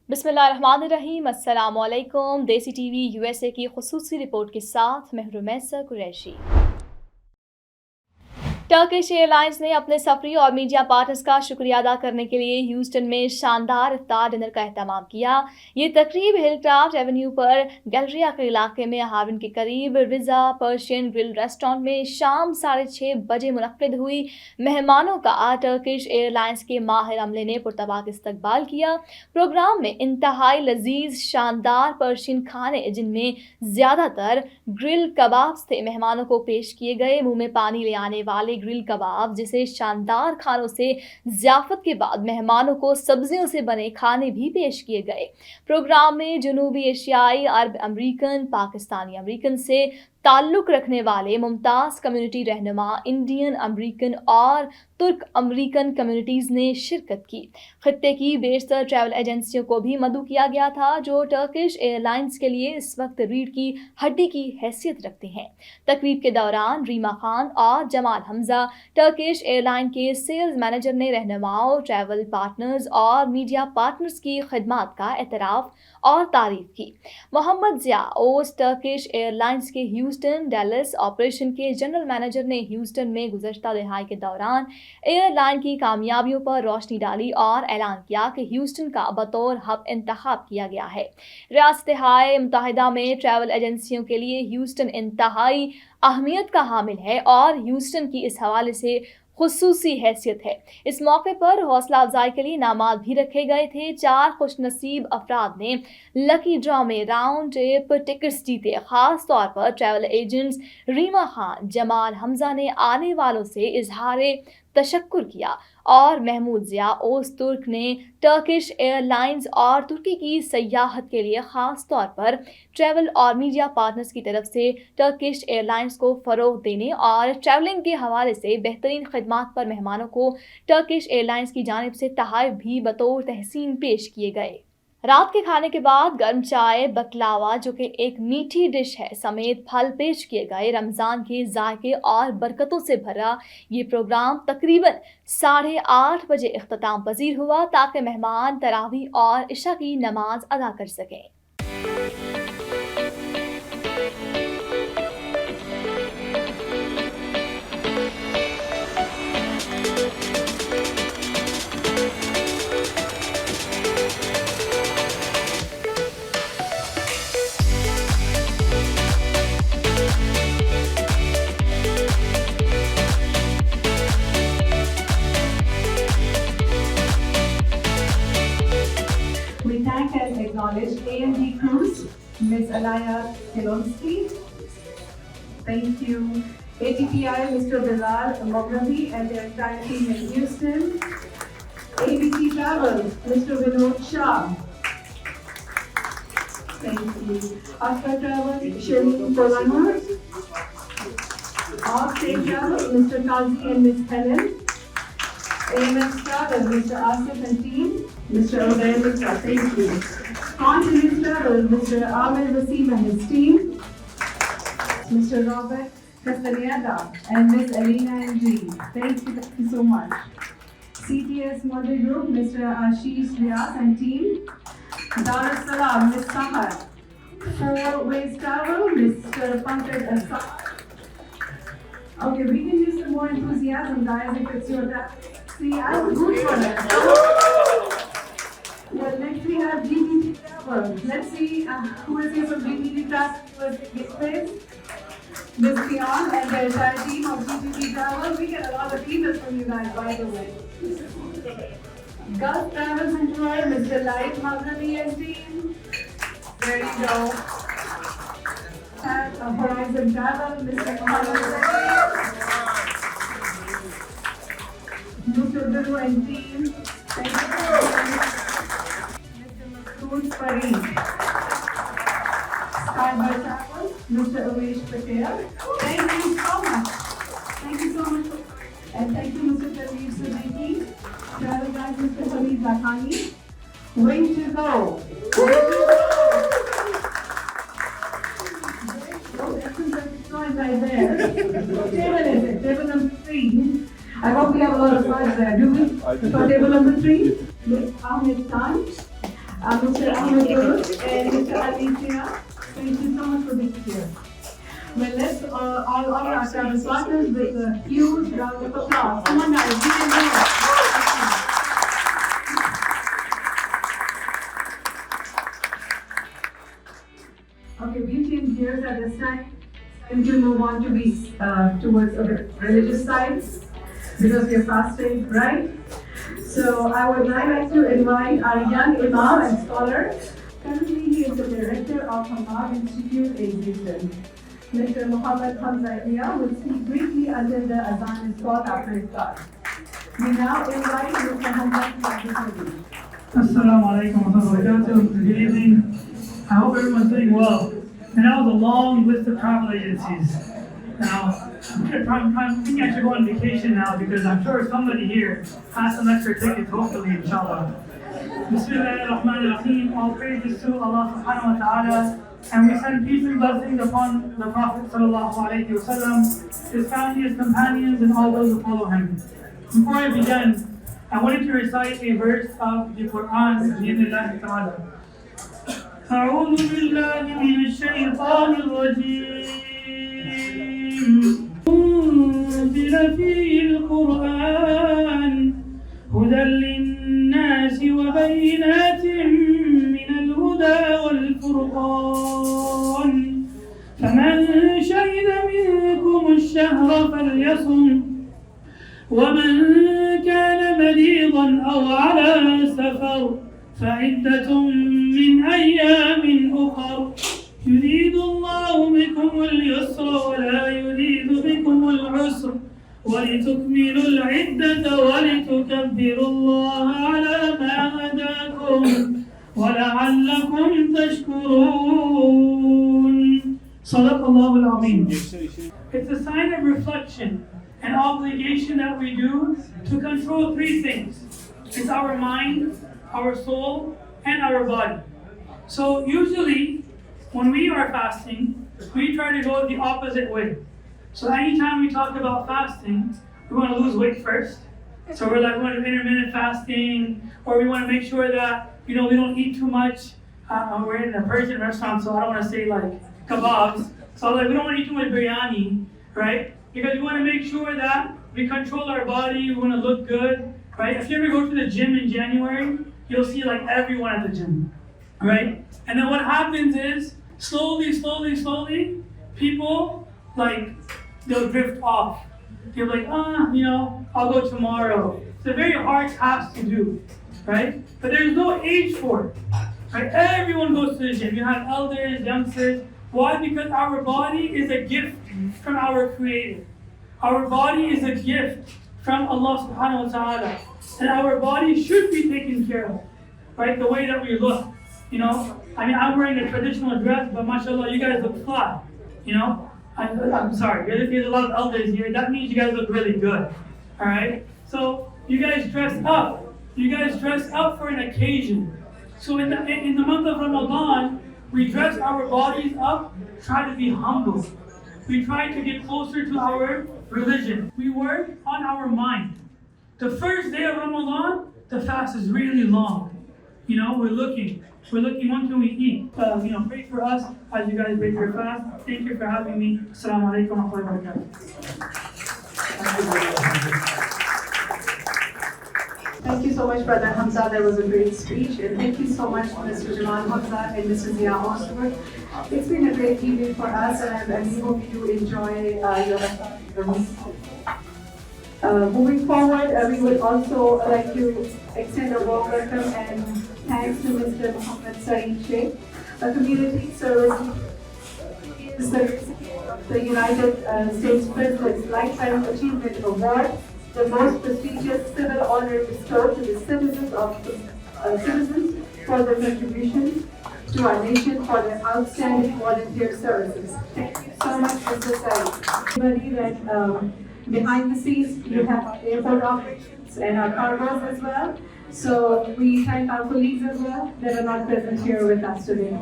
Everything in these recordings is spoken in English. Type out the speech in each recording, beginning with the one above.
बिस्मिल्लाहिर्रहमानिर्रहीम। अस्सलाम वालेकुम। देसी टीवी यूएसए की खुसूसी रिपोर्ट के साथ मैं हूं कुरैशी। टर्किश एयरलाइंस ने अपने सफरी और मीडिया पार्टनर्स का शुक्रिया अदा करने के लिए ह्यूस्टन में शानदार इफ्तार डिनर का एहतमाम किया। ये तकरीब हिलक्राफ्ट एवेन्यू पर गैलरिया के इलाके में हार्विन के करीब रिजा पर्शियन ग्रिल रेस्टोरेंट में शाम 6:30 बजे मुनक्किद हुई। मेहमानों का टर्किश एयरलाइंस के माहिर अमले ने पुरतबाक इस्तकबाल किया। प्रोग्राम में इंतहाई लजीज शानदार पर्शियन खाने, जिनमें ज्यादातर ग्रिल कबाब्स थे, मेहमानों को पेश किए गए। मुंह में पानी ले आने वाले ग्रिल कबाब जिसे शानदार खानों से ज़ियाफत के बाद मेहमानों को सब्जियों से बने खाने भी पेश किए गए। प्रोग्राम में जनूबी एशियाई, अरब अमरीकन, पाकिस्तानी अमरीकन से ताल्लुक़ रखने वाले मुमताज़ कम्युनिटी रहनुमा, इंडियन अमरीकन और तुर्क अमरीकन कम्युनिटीज़ ने शिरकत की। खित्ते की बेशतर ट्रैवल एजेंसियों को भी मदऊ किया गया था, जो टर्किश एयरलाइंस के लिए इस वक्त रीढ़ की हड्डी की हैसियत रखती हैं। तकरीब के दौरान रीमा खान और जमाल हमजा, टर्किश एयरलाइन के सेल्स मैनेजर, ने रहनुमाओं, ट्रैवल पार्टनर्स और मीडिया पार्टनर्स की खिदमत का एतराफ़ और तारीफ की। मोहम्मद ज़िया ओस, टर्किश एयरलाइंस के ह्यूस्टन डैलस ऑपरेशन के जनरल मैनेजर, ने ह्यूस्टन में गुज़श्ता दहाई के दौरान एयरलाइन की कामयाबियों पर रोशनी डाली और ऐलान किया कि ह्यूस्टन का बतौर हब इंतखाब किया गया है। रियासत-ए मुत्तहिदा में ट्रैवल एजेंसियों के लिए ह्यूस्टन इंतहाई अहमियत का हामिल है और ह्यूस्टन की इस हवाले से खुसूसी हैसियत है। इस मौके पर हौसला अफजाई के लिए इनामात भी रखे गए थे। 4 खुशनसीब अफराद ने लकी ड्रॉ में राउंड ट्रिप टिकट्स जीते। खास तौर पर ट्रैवल एजेंट्स रीमा खान, जमाल हमजा ने आने वालों से इजहार तशक्कुर किया और महमूद ज़िया ओस तुर्क ने टर्किश एयरलाइंस और तुर्की की सयाहत के लिए ख़ास तौर पर ट्रैवल और मीडिया पार्टनर्स की तरफ से टर्किश एयरलाइंस को फ़रोग़ देने और ट्रैवलिंग के हवाले से बेहतरीन खिदमात पर मेहमानों को टर्किश एयरलाइंस की जानिब से तोहफ़े भी बतौर तहसीन पेश किए गए। रात के खाने के बाद गर्म चाय, बकलावा जो कि एक मीठी डिश है, समेत फल पेश किए गए। रमज़ान के जायके और बरकतों से भरा ये प्रोग्राम तकरीबन 8:30 बजे इख्तिताम पजीर हुआ, ताकि मेहमान तरावी और इशा की नमाज अदा कर सकें। We thank and acknowledge A&D crews, Ms. 𝐓𝐇𝐈𝐒. Thank you. ATPI, Mr. Bilal Moghrabi and their entire team in Houston. ABC Travel, Mr. Vinod Shah. Thank you. Aftar Travel, Shalini Kolanur. Off-State Travel, Mr. Qazi and Ms. Helen. AMS Travel, Mr. Asif and team. Mr. Desitvusa, thank you. Continental Travel, Mr. Amir Wasim and his team. Mr. Robert Castaneda and Ms. Alina and G. Thank you so much. CTS Model Group, Mr. Ashish Riaz and team. Dar es Salaam, Ms. Sahar. Four Ways Travel, Mr. Pankaj Asad. Okay, we can use some more enthusiasm, guys, if it's your time. See, I was good for that. Well, next we have GTT Travel. Let's see who is here from GTT Travel this place. Ms. Fion and the entire team of GTT Travel. We get a lot of emails from you guys, by the way. Gulf Travel Employer, Mr. Light Maghrabi and team. There you go. And Horizon Travel, Mr. Mohammed, Mr. Guru and team. Thank you. Mr. Fareed. Skybird Travel, Mr. 𝐂𝐲𝐿. Thank you so much. Thank you so much. And thank you, Mr. Talib Siddiqui. Travel guide, Mr. Hamid Zakhani. Way to go. Way to go. Right there. What table is it? Table number 3. I hope we have a lot of slides there. Do we? For table number 3, Ms. Ahmed Khan. Mr. Ahmed and Mr. Alicia. Thank you so much for being here. Well, let's all honor our travel partners with a huge round of applause. Come on, guys, we can do it. Okay, we've changed gears at this time. And we'll move on to be towards a religious side because we are fasting, right? So I would now like to invite our young Imam and scholar. Currently, he is the director of Hamad Institute in Houston. Mr. Muhammad 𝐂𝐎𝐍𝐉𝐎 will speak briefly until the azan is called after Iftar. We now invite Mr. Hamad 𝐂𝐎𝐍𝐉𝐎. Assalamu alaikum wa rahmatullahi wa barakatuh. Good evening. I hope everyone's doing well. And that was a long list of travel agencies. Now, I'm thinking I should go on vacation now because I'm sure somebody here has some extra tickets, hopefully, inshallah. Bismillahirrahmanirrahim. All praises to Allah subhanahu wa ta'ala. And we send peace and blessings upon the Prophet sallallahu alayhi wa sallam, his family, his companions, and all those who follow him. Before I begin, I wanted to recite a verse of the Quran, bi'idhnillahi ta'ala. أعوذ بالله من الشيطان الرجيم أنزل فيه القرآن هدى للناس وبينات من الهدى والفرقان فمن شهد منكم الشهر فليصم ومن كان مريضا أو على سفر فعدة من أيام أخر يريد الله بكم اليسر ولا يريد بكم العسر ولتكملوا العدة ولتكبروا الله على ما هداكم ولعلكم تشكرون. صدق الله العظيم. It's a sign of reflection and obligation that we do to control three things. It's our mind, our soul, and our body. So usually, when we are fasting, we try to go the opposite way. So anytime we talk about fasting, we want to lose weight first. So we're like, we want to do intermittent fasting, or we want to make sure that, we don't eat too much. We're in a Persian restaurant, so I don't want to say like kebabs. So we don't want to eat too much biryani, right? Because we want to make sure that we control our body, we want to look good, right? If you ever go to the gym in January, you'll see like everyone at the gym, right? And then what happens is, slowly, people they'll drift off. They're like, I'll go tomorrow. It's a very hard task to do, right? But there's no age for it, right? Everyone goes to the gym. You have elders, youngsters. Why? Because our body is a gift from our Creator. Our body is a gift from Allah subhanahu wa ta'ala. And our body should be taken care of, right? The way that we look, I'm wearing a traditional dress, but mashallah, you guys look fly, I'm sorry, there's a lot of elders here. That means you guys look really good, all right? So you guys dress up. You guys dress up for an occasion. So in the month of Ramadan, we dress our bodies up, try to be humble. We try to get closer to our religion. We work on our mind. The first day of Ramadan, the fast is really long. We're looking, what can we eat? Pray for us as you guys break your fast. Thank you for having me. Assalamu alaikum wa rahmatullahi wa barakatuh. Thank you so much, Brother Hamza. That was a great speech. And thank you so much, Mr. Jamal Hamza and Mrs. Zia Osman. It's been a great evening for us, and we hope you enjoy your moving forward, we would also like to extend a warm welcome and thanks to Mr. Muhammad Saeed Sheikh, a community service. He is the recipient of the United States President's Lifetime Achievement Award, the most prestigious civil honor bestowed to the citizens for their contributions to our nation for their outstanding volunteer services. Thank you so much, Mr. Saeed. Everybody that behind the scenes, you have airport operations and our cargos as well. So we thank our colleagues as well that are not present here with us today.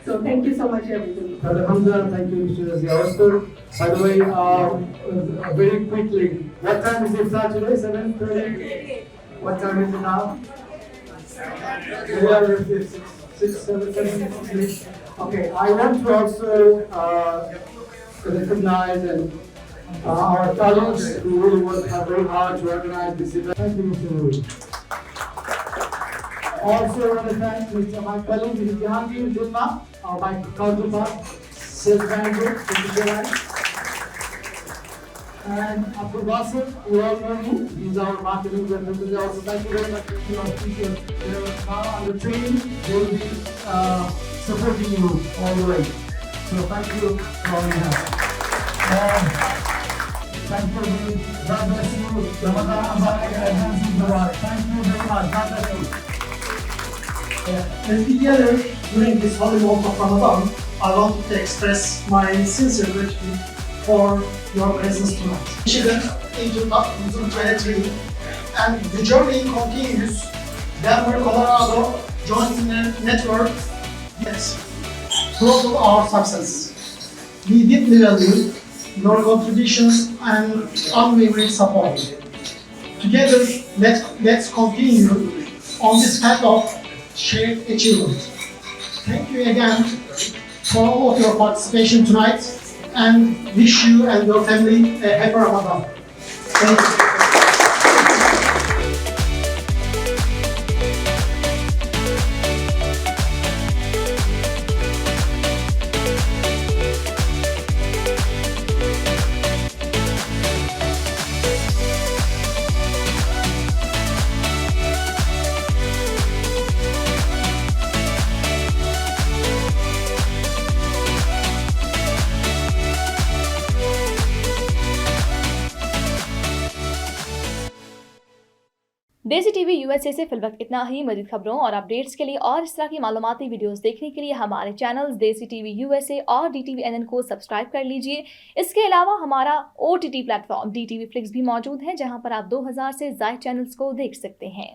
So thank you so much, everybody. Brother Hamza, thank you, Mr. Zia Osman. By the way, very quickly, what time is it today? 7:30? What time is it now? There are 6, 7, 8. Okay, I want to also recognize our colleagues who really work very hard to organize this event. Thank you, Mr. Louis. Also, I want to thank my colleague, Mr. 𝐂𝐎𝐍𝐉𝐎𝐘, my counterpart, sales manager, Turkish. And Abdul Basit, we all know him. He's our marketing representative. Also, thank you very much for your teacher. They're now under training. They will be supporting you all the way. So thank you for all you have. Thank you. God bless you. Ramadan Mubarak, advance Mubarak. Thank you very much. God bless you. As we gather during this holy month of Ramadan, I want to express my sincere gratitude for your presence tonight. Michigan in 2023, and the journey continues. Denver, Colorado joint network is proof of our success. We deeply value your contributions and unwavering support. Together, let's continue on this path of shared achievement. Thank you again for all of your participation tonight, and wish you and your family a happy Ramadan. Thank you. देसी TV USA से फिलवक्त इतना ही। मजीद खबरों और updates के लिए और इस तरह की मालूमाती वीडियोस देखने के लिए हमारे चैनल्स देसी टीवी यूएसए और DTVNN को सब्सक्राइब कर लीजिए। इसके अलावा हमारा OTT प्लेटफॉर्म DTV फ्लिक्स भी मौजूद है, जहां पर आप 2000 से ज्यादा चैनल्स को देख सकते हैं।